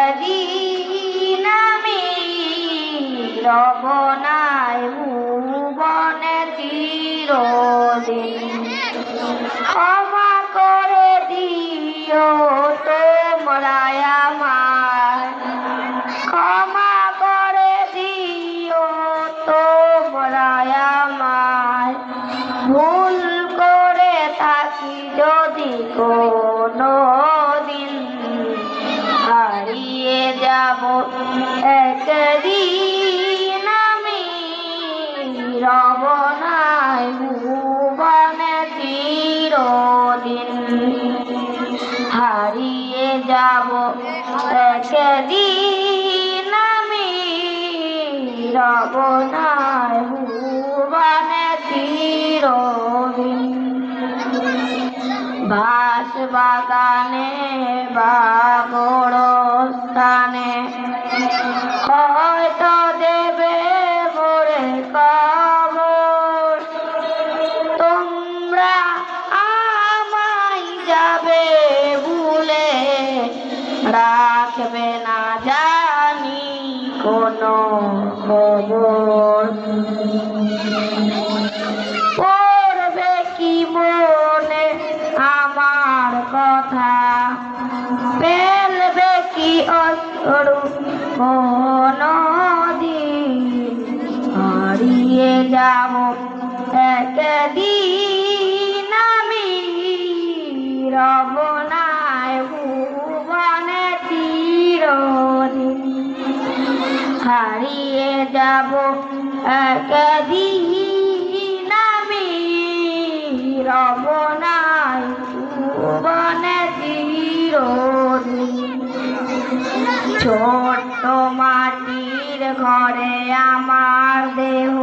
একদিন আমি রব নাই ভুবনে চিরদিন। ক্ষমা করে দিও তোমরা আমায়, ক্ষমা করে দিও তোমরা আমায়। ভুল করে থাকি যদি কোনো দিন, হারিয়ে যাব একদিন আমি রব নাই ভুবনে চিরদিন। হারিয়ে যাব একদিন আমি রব নাই ভুবনে চিরদিন। বাঁশ বাগানে বা গোরস্থানে হয়তো দেবে মোরে কবর। তোমরা আমায় যাবে ভুলে, রাখবে না জানি কোনো খবর। পড়বে কি মনে আমার কথা, ফেলবে কি অশ্রু কোনো দিন। হারিয়ে যাব একদিন আমি রব নাই ভুবনে চিরদিন। হারিয়ে যাব একদিন আমি রব নাই ভুবনে চিরদিন। ছোট্ট মাটির ঘরে আমার দেহ